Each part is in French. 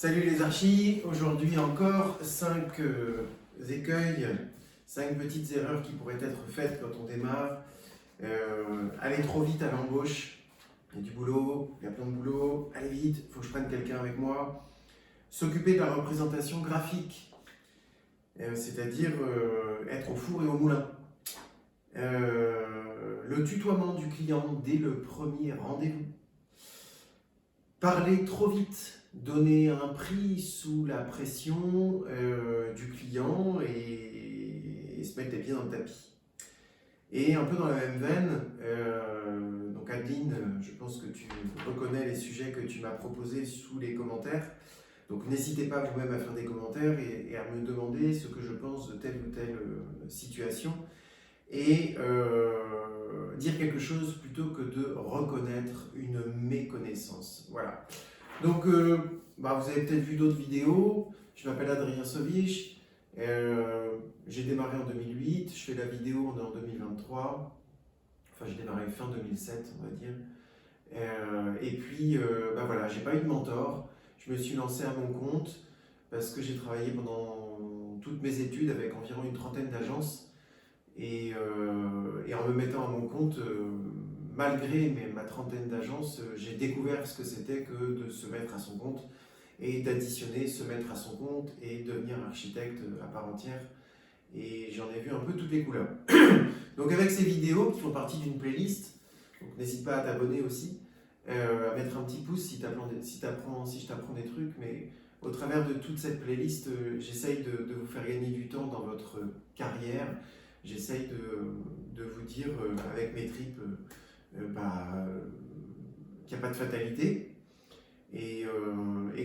Salut les archis, aujourd'hui encore 5 écueils, 5 petites erreurs qui pourraient être faites quand on démarre. Aller trop vite à l'embauche, il y a du boulot, il y a plein de boulot, aller vite, il faut que je prenne quelqu'un avec moi. S'occuper de la représentation graphique, c'est-à-dire être au four et au moulin. Le tutoiement du client dès le premier rendez-vous. Parler trop vite, donner un prix sous la pression du client et se mettre les pieds dans le tapis. Et un peu dans la même veine, donc Adeline, je pense que tu reconnais les sujets que tu m'as proposés sous les commentaires. Donc n'hésitez pas vous-même à faire des commentaires et à me demander ce que je pense de telle ou telle situation. Et dire quelque chose plutôt que de reconnaître une méconnaissance. Voilà. Donc, vous avez peut-être vu d'autres vidéos. Je m'appelle Adrien Sovich. J'ai démarré en 2008. Je fais la vidéo, on est en 2023. Enfin, j'ai démarré fin 2007, on va dire. Et puis, voilà, j'ai pas eu de mentor. Je me suis lancé à mon compte parce que j'ai travaillé pendant toutes mes études avec environ une trentaine d'agences. Et en me mettant à mon compte, malgré ma trentaine d'agences, j'ai découvert ce que c'était que de se mettre à son compte et d'additionner, se mettre à son compte et devenir architecte à part entière. Et j'en ai vu un peu toutes les couleurs. Donc avec ces vidéos qui font partie d'une playlist, donc n'hésite pas à t'abonner aussi, à mettre un petit pouce si je t'apprends des trucs, mais au travers de toute cette playlist, j'essaye de vous faire gagner du temps dans votre carrière. J'essaye de vous dire avec mes tripes qu'il n'y a pas de fatalité et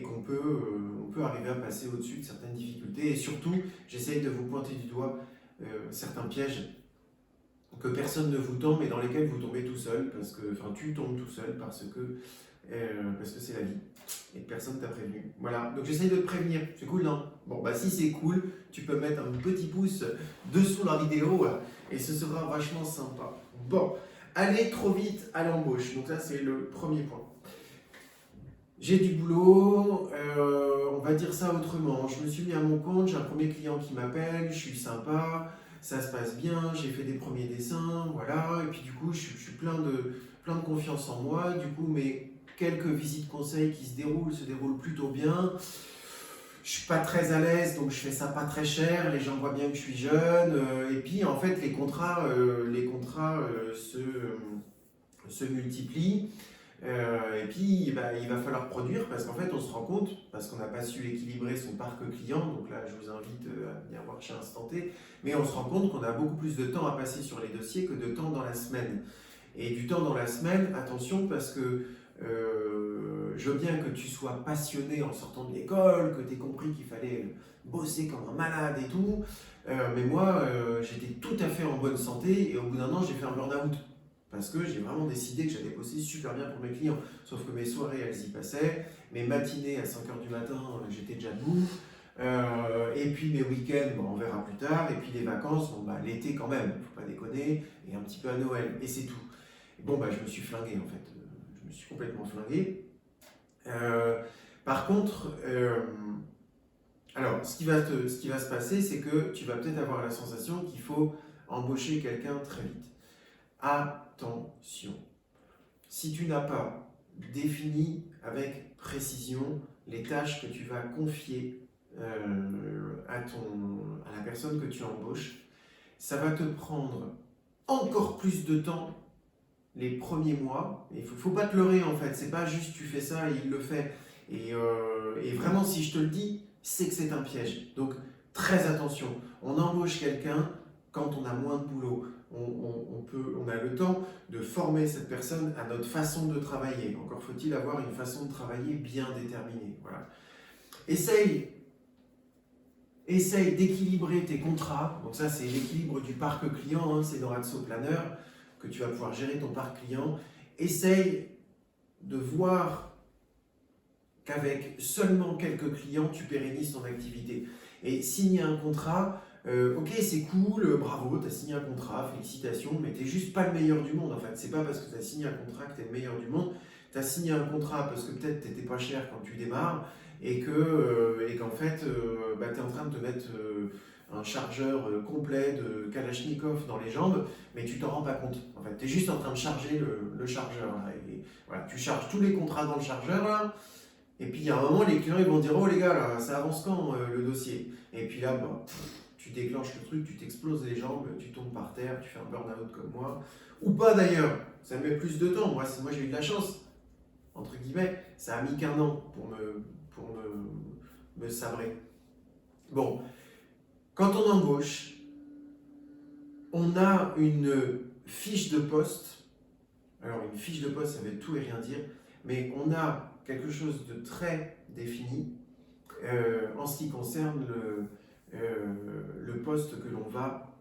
qu'on peut arriver à passer au-dessus de certaines difficultés. Et surtout, j'essaye de vous pointer du doigt certains pièges que personne ne vous tend, mais dans lesquels vous tombez tout seul, tu tombes tout seul parce que c'est la vie et que personne t'a prévenu. Voilà, donc j'essaye de te prévenir. C'est cool, non? Bon, si c'est cool, tu peux mettre un petit pouce dessous la vidéo et ce sera vachement sympa. Bon, aller trop vite à l'embauche. Donc ça, c'est le premier point. J'ai du boulot, on va dire ça autrement. Je me suis mis à mon compte, j'ai un premier client qui m'appelle, je suis sympa, ça se passe bien, j'ai fait des premiers dessins, voilà. Et puis du coup, je suis plein de confiance en moi. Du coup, mes quelques visites conseils qui se déroulent plutôt bien. Je suis pas très à l'aise, donc je fais ça pas très cher. Les gens voient bien que je suis jeune. Et puis en fait, les contrats se multiplient. Et puis il va falloir produire parce qu'en fait on se rend compte, parce qu'on n'a pas su équilibrer son parc client, donc là je vous invite à venir voir chez Instant T, mais on se rend compte qu'on a beaucoup plus de temps à passer sur les dossiers que de temps dans la semaine. Et du temps dans la semaine, attention parce que je veux bien que tu sois passionné en sortant de l'école, que tu aies compris qu'il fallait bosser comme un malade et tout, mais moi j'étais tout à fait en bonne santé et au bout d'un an j'ai fait un burn-out. Parce que j'ai vraiment décidé que j'allais bosser super bien pour mes clients. Sauf que mes soirées, elles y passaient. Mes matinées à 5h du matin, j'étais déjà debout. Et puis mes week-ends, on verra plus tard. Et puis les vacances, l'été quand même, faut pas déconner. Et un petit peu à Noël. Et c'est tout. Et je me suis flingué en fait. Je me suis complètement flingué. Par contre, alors ce qui va se passer, c'est que tu vas peut-être avoir la sensation qu'il faut embaucher quelqu'un très vite. Attention, si tu n'as pas défini avec précision les tâches que tu vas confier à la personne que tu embauches, ça va te prendre encore plus de temps les premiers mois. Il ne faut pas te leurrer en fait, c'est pas juste tu fais ça et il le fait. Et vraiment, si je te le dis, c'est que c'est un piège. Donc très attention, on embauche quelqu'un quand on a moins de boulot. On a le temps de former cette personne à notre façon de travailler. Encore faut-il avoir une façon de travailler bien déterminée. Voilà. Essaye d'équilibrer tes contrats. Donc ça, c'est l'équilibre du parc client. C'est dans Axo Planner que tu vas pouvoir gérer ton parc client. Essaye de voir qu'avec seulement quelques clients, tu pérennises ton activité. Et signer un contrat, ok, c'est cool, bravo, tu as signé un contrat, félicitations, mais tu n'es juste pas le meilleur du monde en fait. C'est pas parce que tu as signé un contrat que tu es le meilleur du monde. Tu as signé un contrat parce que peut-être tu n'étais pas cher quand tu démarres et qu'en fait, tu es en train de te mettre un chargeur complet de Kalachnikov dans les jambes, mais tu t'en rends pas compte. En fait, tu es juste en train de charger le chargeur. Là, et voilà, tu charges tous les contrats dans le chargeur, là, et puis il y a un moment, les clients ils vont dire oh les gars, là, ça avance quand le dossier? Et puis là, tu déclenches le truc, tu t'exploses les jambes, tu tombes par terre, tu fais un burn-out comme moi. Ou pas d'ailleurs, ça met plus de temps. Moi j'ai eu de la chance, entre guillemets, ça a mis qu'un an pour me sabrer. Bon, quand on embauche, on a une fiche de poste. Alors une fiche de poste, ça veut tout et rien dire, mais on a quelque chose de très défini en ce qui concerne le poste que l'on va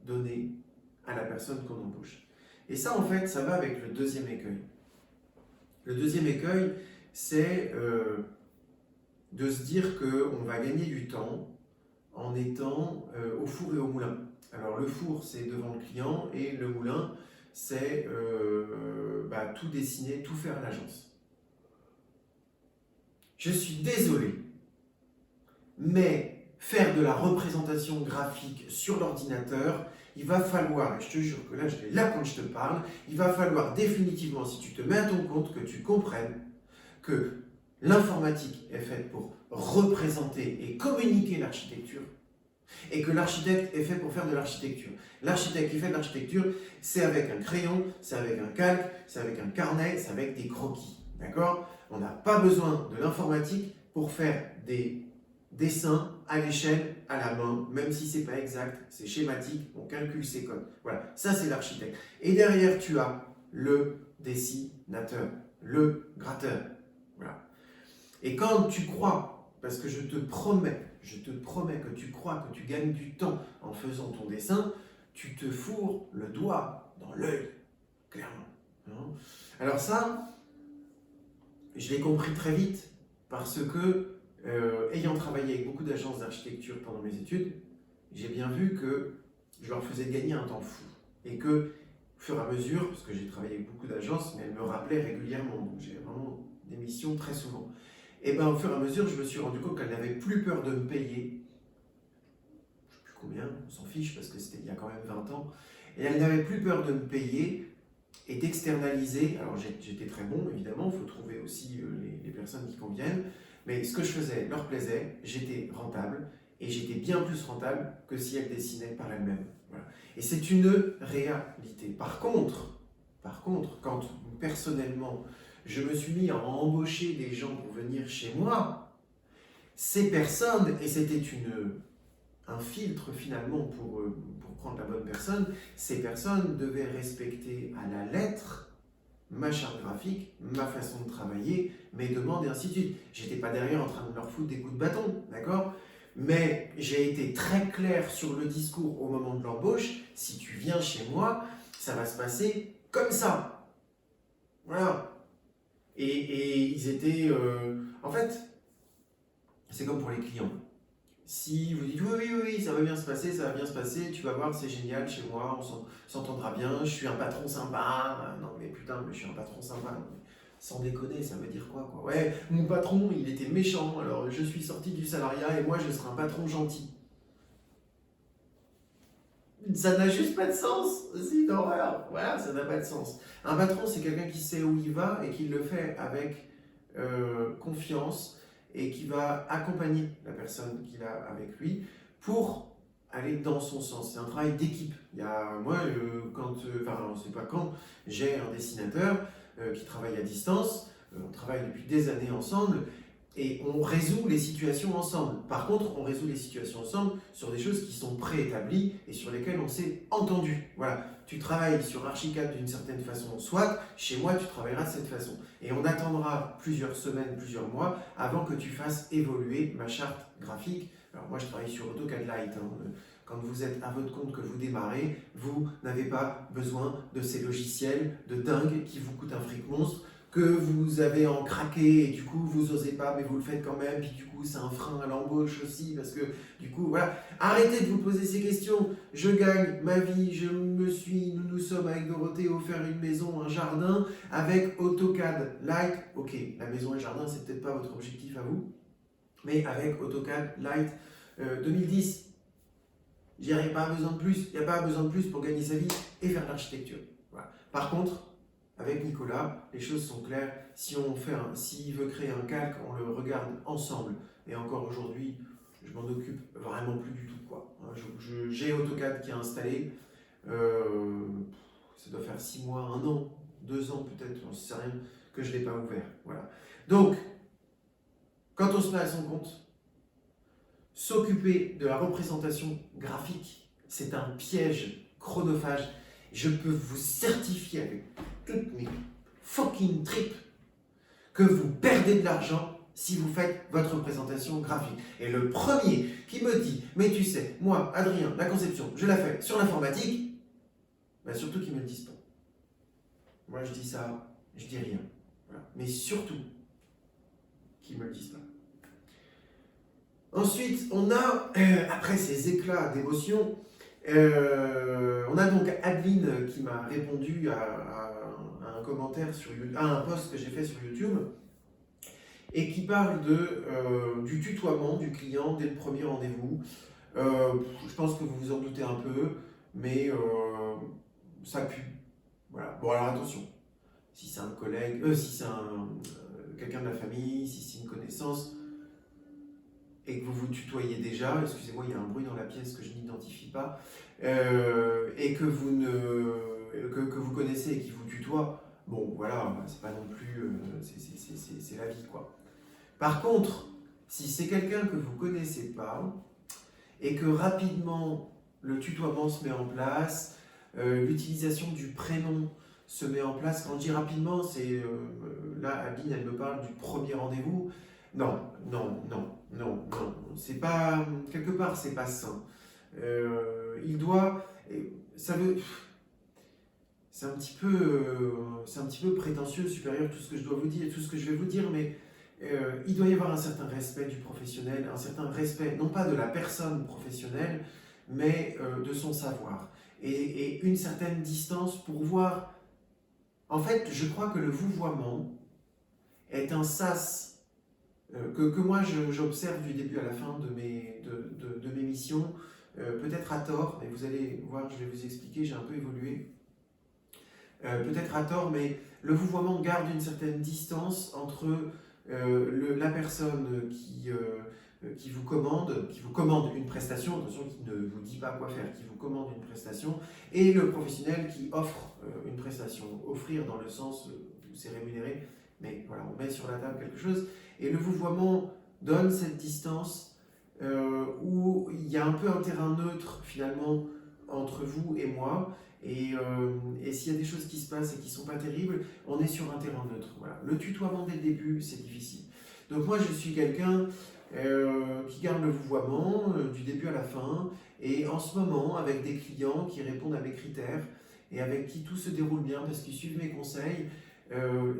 donner à la personne qu'on embauche. Et ça, en fait, ça va avec le deuxième écueil. Le deuxième écueil, c'est de se dire qu'on va gagner du temps en étant au four et au moulin. Alors le four, c'est devant le client, et le moulin, c'est tout dessiner, tout faire à l'agence. Je suis désolé, mais faire de la représentation graphique sur l'ordinateur, il va falloir, et je te jure que là, je l'ai là quand je te parle, il va falloir définitivement, si tu te mets à ton compte, que tu comprennes que l'informatique est faite pour représenter et communiquer l'architecture, et que l'architecte est fait pour faire de l'architecture. L'architecte qui fait de l'architecture, c'est avec un crayon, c'est avec un calque, c'est avec un carnet, c'est avec des croquis. D'accord? On n'a pas besoin de l'informatique pour faire des dessins à l'échelle, à la main, même si c'est pas exact, c'est schématique, on calcule ses codes. Voilà, ça c'est l'architecte. Et derrière, tu as le dessinateur, le gratteur. Voilà. Et quand tu crois, parce que je te promets que tu crois que tu gagnes du temps en faisant ton dessin, tu te fourres le doigt dans l'œil, clairement. Alors ça, je l'ai compris très vite, parce que, ayant travaillé avec beaucoup d'agences d'architecture pendant mes études, j'ai bien vu que je leur faisais gagner un temps fou. Et que, au fur et à mesure, parce que j'ai travaillé avec beaucoup d'agences, mais elles me rappelaient régulièrement, donc j'ai vraiment des missions très souvent. Et bien au fur et à mesure, je me suis rendu compte qu'elles n'avaient plus peur de me payer. Je ne sais plus combien, on s'en fiche parce que c'était il y a quand même 20 ans. Et elles n'avaient plus peur de me payer et d'externaliser. Alors j'étais très bon, évidemment, il faut trouver aussi les personnes qui conviennent. Mais ce que je faisais leur plaisait, j'étais rentable. Et j'étais bien plus rentable que si elles dessinaient par elles-mêmes. Voilà. Et c'est une réalité. Par contre, quand personnellement, je me suis mis à embaucher des gens pour venir chez moi, ces personnes, et c'était un filtre finalement pour prendre la bonne personne, ces personnes devaient respecter à la lettre ma charte graphique, ma façon de travailler, mes demandes et ainsi de suite. J'étais pas derrière en train de leur foutre des coups de bâton, d'accord? Mais j'ai été très clair sur le discours au moment de l'embauche. Si tu viens chez moi, ça va se passer comme ça. Voilà. Et ils étaient... En fait, c'est comme pour les clients. Si vous dites oui, ça va bien se passer, tu vas voir, c'est génial chez moi, on s'entendra bien, je suis un patron sympa. Non mais putain, mais je suis un patron sympa. Sans déconner, ça veut dire quoi? Ouais, mon patron, il était méchant, alors je suis sorti du salariat et moi je serai un patron gentil. Ça n'a juste pas de sens, c'est une horreur. Voilà, ça n'a pas de sens. Un patron, c'est quelqu'un qui sait où il va et qui le fait avec confiance et qui va accompagner la personne qu'il a avec lui pour aller dans son sens. C'est un travail d'équipe. Moi, j'ai un dessinateur qui travaille à distance, on travaille depuis des années ensemble, et on résout les situations ensemble. Par contre, on résout les situations ensemble sur des choses qui sont préétablies et sur lesquelles on s'est entendu. Voilà, tu travailles sur Archicad d'une certaine façon, soit chez moi tu travailleras de cette façon. Et on attendra plusieurs semaines, plusieurs mois avant que tu fasses évoluer ma charte graphique. Alors moi je travaille sur AutoCAD Lite. Quand vous êtes à votre compte, que vous démarrez, vous n'avez pas besoin de ces logiciels de dingue qui vous coûtent un fric monstre, que vous avez en craqué et du coup vous osez pas mais vous le faites quand même, puis du coup c'est un frein à l'embauche aussi parce que du coup voilà, arrêtez de vous poser ces questions. Je gagne ma vie, nous sommes avec Dorothée offert une maison, un jardin avec AutoCAD Lite. Ok, la maison et le jardin c'est peut-être pas votre objectif à vous, mais avec AutoCAD Light 2010. Il n'y a pas besoin de plus. Il n'y a pas besoin de plus pour gagner sa vie et faire de l'architecture. Voilà. Par contre, avec Nicolas, les choses sont claires. S'il veut créer un calque, on le regarde ensemble. Et encore aujourd'hui, je m'en occupe vraiment plus du tout, quoi. J'ai AutoCAD qui est installé. Ça doit faire 6 mois, 1 an, 2 ans peut-être, on ne sait rien, que je ne l'ai pas ouvert. Voilà. Donc, quand on se met à son compte, s'occuper de la représentation graphique, c'est un piège chronophage. Je peux vous certifier avec toutes mes fucking tripes que vous perdez de l'argent si vous faites votre représentation graphique. Et le premier qui me dit, mais tu sais, moi, Adrien, la conception, je la fais sur l'informatique, bah surtout qu'ils ne me le disent pas. Moi, je dis ça, je dis rien. Voilà. Mais surtout, qu'ils ne me le disent pas. Ensuite, on a, après ces éclats d'émotion, on a donc Adeline qui m'a répondu à un commentaire, à un post que j'ai fait sur YouTube, et qui parle du tutoiement du client dès le premier rendez-vous. Je pense que vous vous en doutez un peu, mais ça pue. Voilà. Bon, alors attention, si c'est un collègue, si c'est quelqu'un de la famille, si c'est une connaissance, et que vous vous tutoyez déjà, excusez-moi, il y a un bruit dans la pièce que je n'identifie pas, et que vous connaissez et qui vous tutoie, bon, voilà, c'est pas non plus, c'est la vie, quoi. Par contre, si c'est quelqu'un que vous connaissez pas, et que rapidement le tutoiement se met en place, l'utilisation du prénom se met en place, quand je dis rapidement, c'est, là, Adeline, elle me parle du premier rendez-vous. Non, c'est pas, quelque part, c'est pas sain. Il doit, ça veut, c'est un petit peu prétentieux, supérieur tout ce que je dois vous dire, tout ce que je vais vous dire, mais il doit y avoir un certain respect du professionnel, un certain respect, non pas de la personne professionnelle, mais de son savoir. Et une certaine distance pour voir. En fait, je crois que le vouvoiement est un sas que moi j'observe du début à la fin de mes missions, peut-être à tort, et vous allez voir, je vais vous expliquer, j'ai un peu évolué. Peut-être à tort, mais le vouvoiement garde une certaine distance entre la personne qui vous commande une prestation, attention, qui ne vous dit pas quoi faire, qui vous commande une prestation, et le professionnel qui offre une prestation. Offrir dans le sens où c'est rémunéré, mais voilà, on met sur la table quelque chose, et le vouvoiement donne cette distance où il y a un peu un terrain neutre finalement entre vous et moi, et s'il y a des choses qui se passent et qui ne sont pas terribles, on est sur un terrain neutre. Voilà. Le tutoiement dès le début, c'est difficile. Donc moi, je suis quelqu'un qui garde le vouvoiement du début à la fin, et en ce moment, avec des clients qui répondent à mes critères, et avec qui tout se déroule bien, parce qu'ils suivent mes conseils,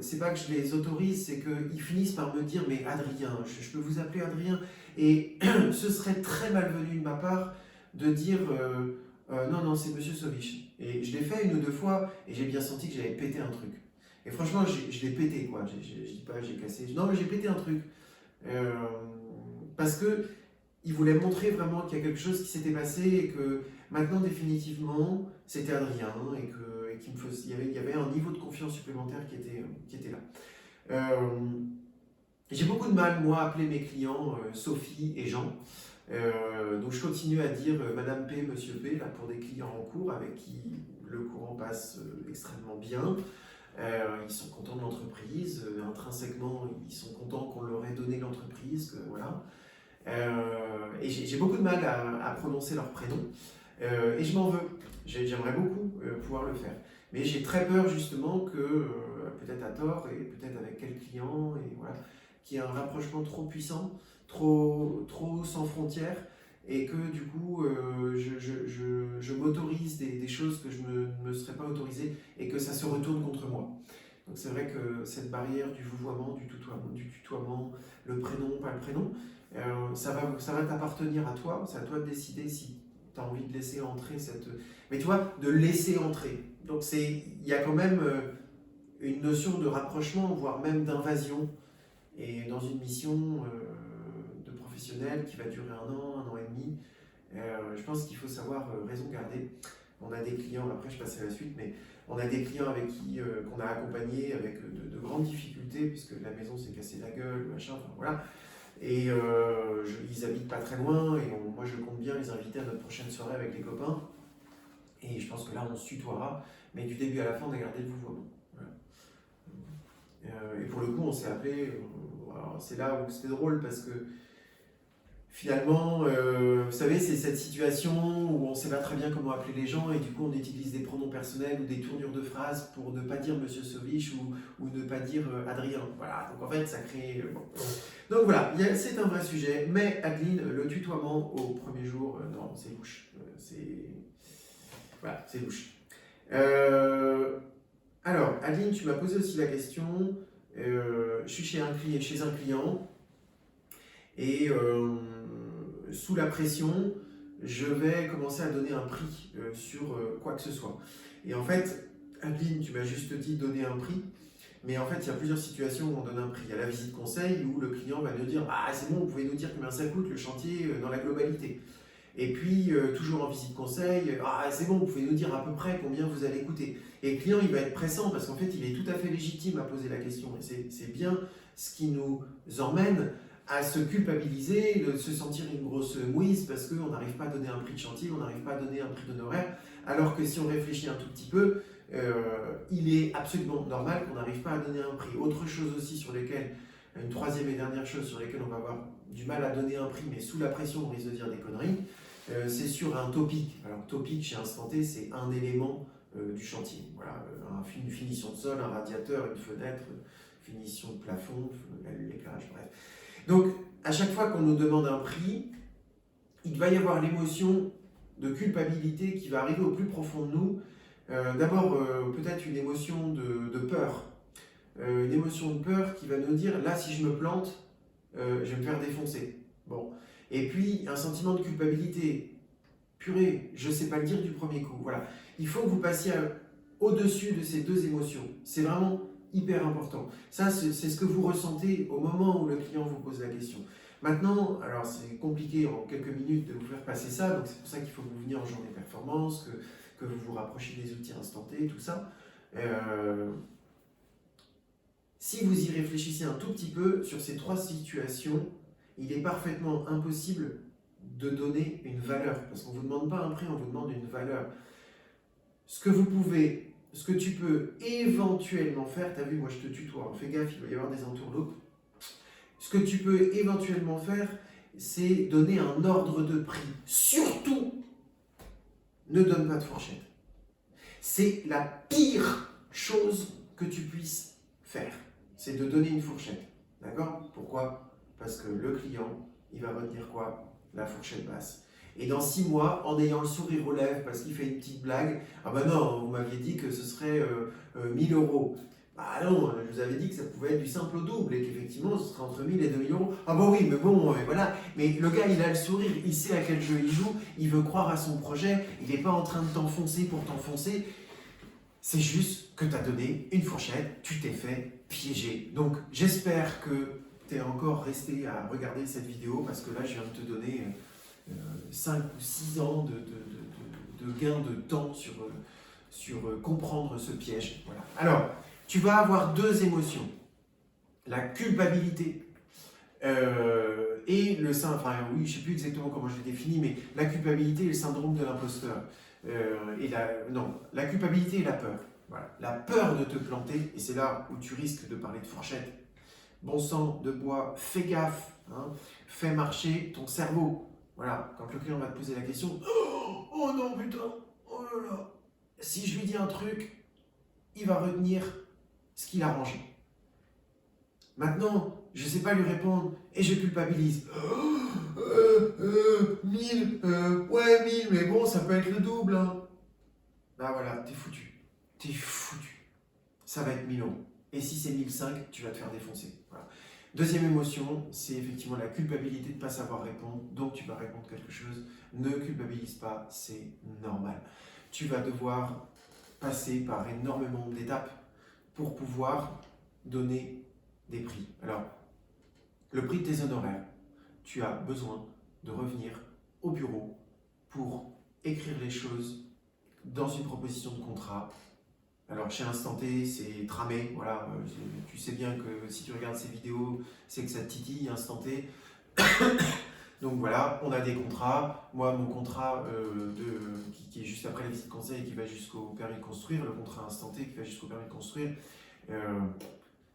c'est pas que je les autorise, c'est qu'ils finissent par me dire « Mais Adrien, je peux vous appeler Adrien ?» Et ce serait très malvenu de ma part de dire non, c'est Monsieur Sovich. Et je l'ai fait 1 ou 2 fois, et j'ai bien senti que j'avais pété un truc. Et franchement, je l'ai pété, quoi. Je dis pas j'ai cassé. Non, mais j'ai pété un truc. Parce que il voulait montrer vraiment qu'il y a quelque chose qui s'était passé, et que maintenant, définitivement, c'était Adrien, et qu'il y avait un niveau de confiance supplémentaire qui était là. J'ai beaucoup de mal, moi, à appeler mes clients Sophie et Jean. Donc je continue à dire Madame P, Monsieur P, là, pour des clients en cours avec qui le courant passe extrêmement bien. Ils sont contents de l'entreprise, intrinsèquement ils sont contents qu'on leur ait donné l'entreprise, voilà. Et j'ai beaucoup de mal à prononcer leur prénom, et je m'en veux. J'aimerais beaucoup pouvoir le faire. Mais j'ai très peur justement que, peut-être à tort, et peut-être avec quel client, et voilà, qu'il y ait un rapprochement trop puissant, trop sans frontières, et que du coup je m'autorise des choses que je ne me serais pas autorisé, et que ça se retourne contre moi. Donc c'est vrai que cette barrière du vouvoiement, du tutoiement, le prénom, pas le prénom, ça va t'appartenir à toi, c'est à toi de décider si tu as envie de laisser entrer cette... Mais tu vois, de laisser entrer. Donc il y a quand même une notion de rapprochement, voire même d'invasion. Et dans une mission de professionnelle qui va durer 1 an et demi. Je pense qu'il faut savoir raison garder. On a des clients, après je passe à la suite, mais on a des clients avec qui qu'on a accompagnés avec de grandes difficultés, puisque la maison s'est cassée la gueule, machin, enfin voilà. Et ils habitent pas très loin, et moi je compte bien les inviter à notre prochaine soirée avec les copains. Et je pense que là on se tutoiera, mais du début à la fin on a gardé le vouvoiement. Voilà. Et pour le coup on s'est appelé, c'est là où c'était drôle parce que finalement, vous savez, c'est cette situation où on ne sait pas très bien comment appeler les gens et du coup on utilise des pronoms personnels ou des tournures de phrases pour ne pas dire Monsieur Sovich ou ne pas dire Adrien. Voilà, donc en fait ça crée... bon. Donc voilà, c'est un vrai sujet, mais Adeline, le tutoiement au premier jour, non, c'est louche. Voilà, c'est louche. Alors, Adeline, tu m'as posé aussi la question, je suis chez un client et sous la pression, je vais commencer à donner un prix sur quoi que ce soit. Et en fait, Adeline, tu m'as juste dit donner un prix, mais en fait, il y a plusieurs situations où on donne un prix. Il y a la visite conseil où le client va nous dire « Ah, c'est bon, vous pouvez nous dire combien ça coûte le chantier dans la globalité ». Et puis, toujours en visite conseil, « Ah, c'est bon, vous pouvez nous dire à peu près combien vous allez coûter ». Et le client, il va être pressant parce qu'en fait, il est tout à fait légitime à poser la question. Et c'est bien ce qui nous emmène à se culpabiliser, de se sentir une grosse mouise parce qu'on n'arrive pas à donner un prix de chantier, on n'arrive pas à donner un prix d'honoraire, alors que si on réfléchit un tout petit peu, il est absolument normal qu'on n'arrive pas à donner un prix. Autre chose aussi sur lesquelles, une troisième et dernière chose sur lesquelles on va avoir du mal à donner un prix, mais sous la pression on risque de dire des conneries, c'est sur un topic. Alors topic chez Instant T, c'est un élément du chantier. Voilà, une finition de sol, un radiateur, une fenêtre, finition de plafond, l'éclairage, bref. Donc, à chaque fois qu'on nous demande un prix, il va y avoir l'émotion de culpabilité qui va arriver au plus profond de nous. D'abord, peut-être une émotion de peur. Une émotion de peur qui va nous dire, là, si je me plante, je vais me faire défoncer. Bon. Et puis, un sentiment de culpabilité. Purée, je ne sais pas le dire du premier coup. Voilà. Il faut que vous passiez au-dessus de ces deux émotions. C'est vraiment hyper important. Ça, c'est ce que vous ressentez au moment où le client vous pose la question. Maintenant, alors c'est compliqué en quelques minutes de vous faire passer ça, donc c'est pour ça qu'il faut que vous veniez en journée performance, que vous vous rapprochiez des outils instantés, tout ça. Si vous y réfléchissez un tout petit peu sur ces trois situations, il est parfaitement impossible de donner une valeur, parce qu'on ne vous demande pas un prix, on vous demande une valeur. Ce que tu peux éventuellement faire, tu as vu, moi je te tutoie, fais gaffe, il va y avoir des entourloupes. Ce que tu peux éventuellement faire, c'est donner un ordre de prix. Surtout, ne donne pas de fourchette. C'est la pire chose que tu puisses faire, c'est de donner une fourchette. D'accord? Pourquoi? Parce que le client, il va retenir quoi? La fourchette basse. Et dans 6 mois, en ayant le sourire aux lèvres parce qu'il fait une petite blague, ah ben non, vous m'aviez dit que ce serait 1000 euros. Bah non, je vous avais dit que ça pouvait être du simple au double et qu'effectivement ce serait entre 1000 et 2000 euros. Ah bah oui, mais bon, voilà. Mais le gars, il a le sourire, il sait à quel jeu il joue, il veut croire à son projet, il n'est pas en train de t'enfoncer pour t'enfoncer. C'est juste que tu as donné une fourchette, tu t'es fait piéger. Donc j'espère que tu es encore resté à regarder cette vidéo parce que là, je viens de te donner 5 ou 6 ans de gain de temps sur comprendre ce piège. Voilà. Alors, tu vas avoir deux émotions. La culpabilité et le syndrome, enfin oui, je ne sais plus exactement comment je l'ai défini, mais la culpabilité et le syndrome de l'imposteur. La culpabilité et la peur. Voilà. La peur de te planter, et c'est là où tu risques de parler de fourchette. Bon sang, de bois, fais gaffe, hein, fais marcher ton cerveau. Voilà, quand le client va te poser la question, oh non putain, oh là là, si je lui dis un truc, il va retenir ce qu'il a rangé. Maintenant, je ne sais pas lui répondre et je culpabilise. 1000, ouais 1000, mais bon, ça peut être le double. Hein. Bah voilà, t'es foutu. T'es foutu. Ça va être 1000 euros. Et si c'est 1005, tu vas te faire défoncer. Voilà. Deuxième émotion, c'est effectivement la culpabilité de ne pas savoir répondre, donc tu vas répondre quelque chose. Ne culpabilise pas, c'est normal. Tu vas devoir passer par énormément d'étapes pour pouvoir donner des prix. Alors, le prix de tes honoraires. tu as besoin de revenir au bureau pour écrire les choses dans une proposition de contrat. Alors chez Instant T, c'est tramé, voilà, tu sais bien que si tu regardes ces vidéos, c'est que ça te titille Instant T. Donc voilà, on a des contrats. Moi, mon contrat qui est juste après la visite conseil et qui va jusqu'au permis de construire, le contrat Instant T qui va jusqu'au permis de construire,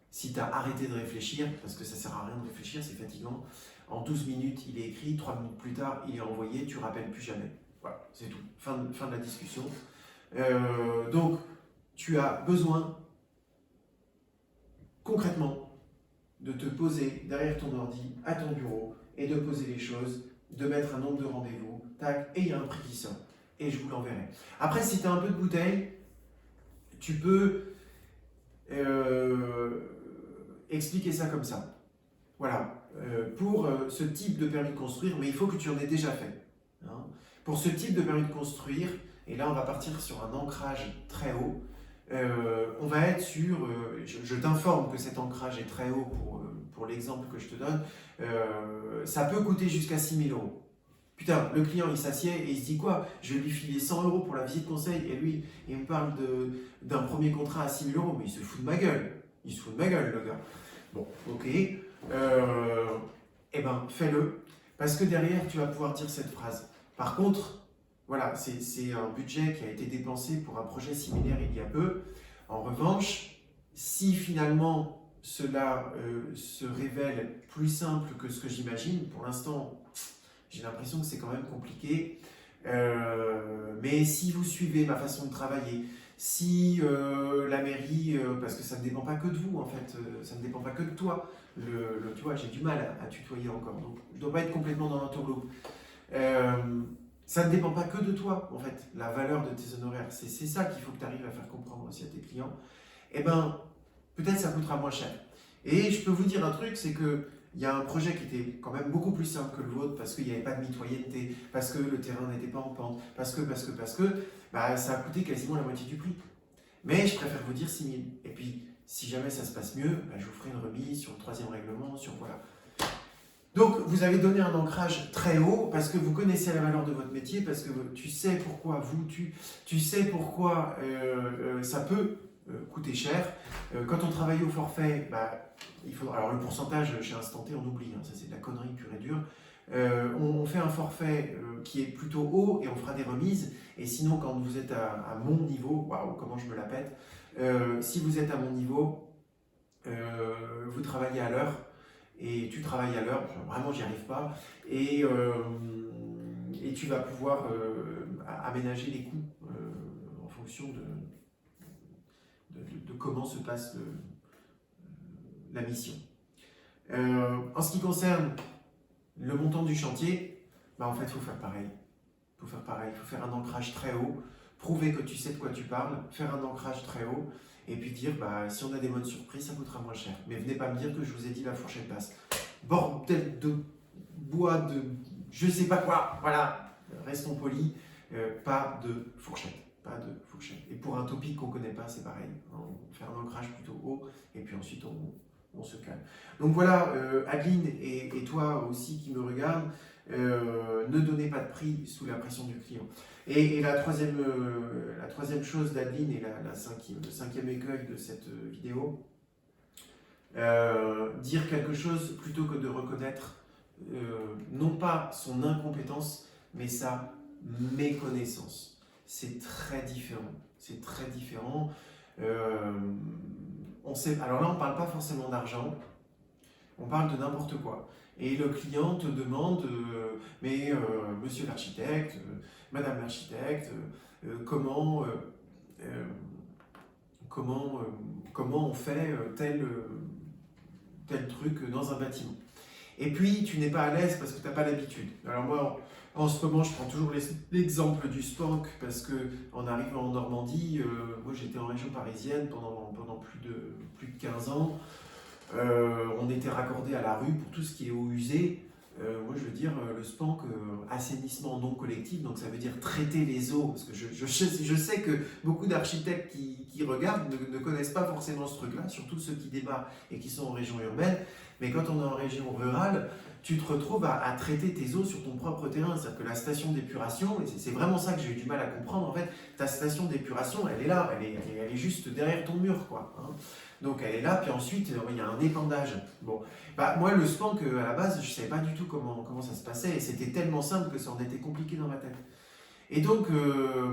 si tu as arrêté de réfléchir, parce que ça ne sert à rien de réfléchir, c'est fatigant, en 12 minutes, il est écrit, 3 minutes plus tard, il est envoyé, tu ne rappelles plus jamais. Voilà, c'est tout. Fin de la discussion. Donc, tu as besoin, concrètement, de te poser derrière ton ordi, à ton bureau, et de poser les choses, de mettre un nombre de rendez-vous, tac, et il y a un prix qui sort. Et je vous l'enverrai. Après, si tu as un peu de bouteille, tu peux expliquer ça comme ça. Voilà, pour ce type de permis de construire, mais il faut que tu en aies déjà fait. Hein. Pour ce type de permis de construire, et là on va partir sur un ancrage très haut, on va être sur, je t'informe que cet ancrage est très haut pour l'exemple que je te donne, ça peut coûter jusqu'à 6 000 euros. Putain, le client il s'assied et il se dit quoi? Je vais lui filer 100 euros pour la visite conseil et lui il me parle d'un premier contrat à 6 000 euros, mais il se fout de ma gueule. Il se fout de ma gueule le gars. Bon, ok, eh ben fais-le, parce que derrière tu vas pouvoir dire cette phrase. Par contre, voilà, c'est un budget qui a été dépensé pour un projet similaire il y a peu. En revanche, si finalement cela se révèle plus simple que ce que j'imagine, pour l'instant, j'ai l'impression que c'est quand même compliqué. Mais si vous suivez ma façon de travailler, si la mairie, parce que ça ne dépend pas que de vous en fait, ça ne dépend pas que de toi, tu vois, j'ai du mal à tutoyer encore, donc je ne dois pas être complètement dans l'entourloupe. Ça ne dépend pas que de toi, en fait, la valeur de tes honoraires. C'est ça qu'il faut que tu arrives à faire comprendre aussi à tes clients. Eh bien, peut-être ça coûtera moins cher. Et je peux vous dire un truc, c'est qu'il y a un projet qui était quand même beaucoup plus simple que le vôtre, parce qu'il n'y avait pas de mitoyenneté, parce que le terrain n'était pas en pente, parce que, bah, ça a coûté quasiment la moitié du prix. Mais je préfère vous dire 6 000. Et puis, si jamais ça se passe mieux, bah, je vous ferai une remise sur le 3e règlement, sur voilà. Donc, vous avez donné un ancrage très haut parce que vous connaissez la valeur de votre métier, parce que tu sais pourquoi tu sais pourquoi ça peut coûter cher. Quand on travaille au forfait, bah, alors le pourcentage chez Instant T, on oublie, hein, ça c'est de la connerie pure et dure. On fait un forfait qui est plutôt haut et on fera des remises. Et sinon, quand vous êtes à mon niveau, waouh, comment je me la pète, si vous êtes à mon niveau, vous travaillez à l'heure. Et tu travailles à l'heure, vraiment j'y arrive pas, et tu vas pouvoir aménager les coûts en fonction de comment se passe la mission. En ce qui concerne le montant du chantier, bah en fait il faut faire pareil. Il faut faire un ancrage très haut, prouver que tu sais de quoi tu parles, faire un ancrage très haut, et puis dire, bah, si on a des bonnes surprises, ça coûtera moins cher. Mais venez pas me dire que je vous ai dit la fourchette basse. Bordel de bois, de je sais pas quoi, voilà, restons polis, pas de fourchette. Et pour un topic qu'on connaît pas, c'est pareil. On fait un ancrage plutôt haut, et puis ensuite on se calme. Donc voilà, Adeline et toi aussi qui me regardent, ne donnez pas de prix sous la pression du client. Et la troisième chose d'Adeline, et le cinquième écueil de cette vidéo, dire quelque chose plutôt que de reconnaître non pas son incompétence, mais sa méconnaissance. C'est très différent. Alors là, on ne parle pas forcément d'argent, on parle de n'importe quoi. Et le client te demande, mais monsieur l'architecte, madame l'architecte, comment on fait tel truc dans un bâtiment. Et puis, tu n'es pas à l'aise parce que tu n'as pas l'habitude. Alors moi, en ce moment, je prends toujours l'exemple du Spank parce qu'en arrivant en Normandie, moi j'étais en région parisienne pendant plus de 15 ans. On était raccordé à la rue pour tout ce qui est eau usée. Moi je veux dire, le SPANC, assainissement non collectif, donc ça veut dire traiter les eaux, parce que je sais que beaucoup d'architectes qui regardent ne connaissent pas forcément ce truc-là, surtout ceux qui démarrent et qui sont en région urbaine, Mais quand on est en région rurale, tu te retrouves à traiter tes eaux sur ton propre terrain. C'est-à-dire que la station d'épuration, et c'est vraiment ça que j'ai eu du mal à comprendre en fait, ta station d'épuration, elle est là, elle est juste derrière ton mur, quoi. Hein. Donc elle est là, puis ensuite il y a un épandage. Bon, bah, moi le spank à la base, je ne savais pas du tout comment ça se passait, et c'était tellement simple que ça en était compliqué dans ma tête. Et donc,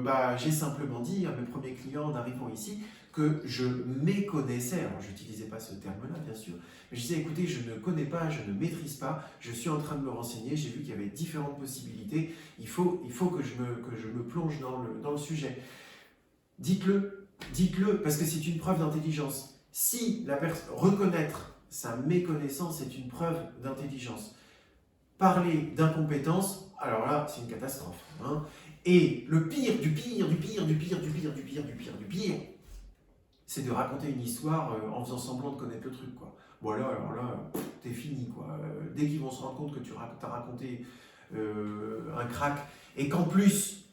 bah, j'ai simplement dit à mes premiers clients en arrivant ici que je méconnaissais. Alors, je n'utilisais pas ce terme-là, bien sûr, mais je disais, écoutez, je ne connais pas, je ne maîtrise pas, je suis en train de me renseigner, j'ai vu qu'il y avait différentes possibilités, il faut que je me plonge dans le sujet. Dites-le, parce que c'est une preuve d'intelligence. Si reconnaître sa méconnaissance est une preuve d'intelligence, parler d'incompétence, alors là, c'est une catastrophe. Hein. Et le pire, du pire, c'est de raconter une histoire en faisant semblant de connaître le truc, quoi. Voilà, alors là, t'es fini, quoi. Dès qu'ils vont se rendre compte que tu as raconté un crack, et qu'en plus,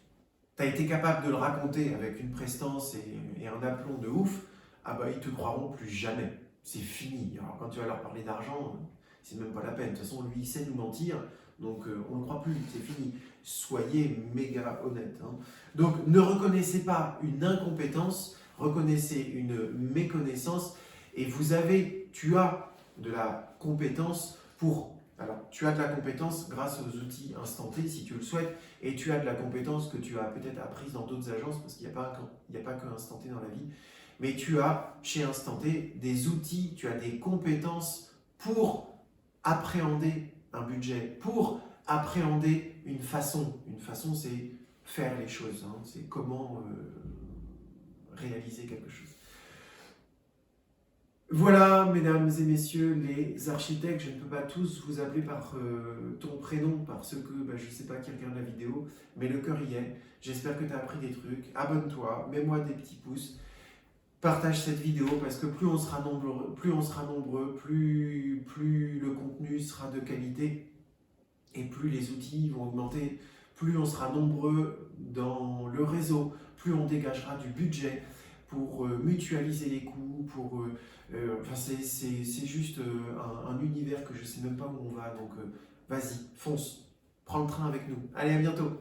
tu as été capable de le raconter avec une prestance et un aplomb de ouf, ah bah ils te croiront plus jamais. C'est fini. Alors quand tu vas leur parler d'argent, c'est même pas la peine. De toute façon, lui, il sait nous mentir, donc on ne croit plus, c'est fini. Soyez méga honnête. Hein. Donc ne reconnaissez pas une incompétence, reconnaissez une méconnaissance, et tu as de la compétence alors, tu as de la compétence grâce aux outils instantés, si tu le souhaites, et tu as de la compétence que tu as peut-être apprise dans d'autres agences, parce qu'il n'y a pas que Instanté dans la vie, mais tu as chez Instanté des outils, tu as des compétences pour appréhender un budget, pour appréhender une façon. Une façon, c'est faire les choses, hein, c'est comment réaliser quelque chose. Voilà, mesdames et messieurs, les architectes, je ne peux pas tous vous appeler par ton prénom parce que je ne sais pas qui regarde la vidéo, mais le cœur y est. J'espère que tu as appris des trucs. Abonne-toi, mets-moi des petits pouces, partage cette vidéo parce que plus on sera nombreux, plus le contenu sera de qualité et plus les outils vont augmenter, plus on sera nombreux dans le réseau, plus on dégagera du budget pour mutualiser les coûts, c'est juste un univers que je ne sais même pas où on va, donc vas-y, fonce, prends le train avec nous. Allez, à bientôt.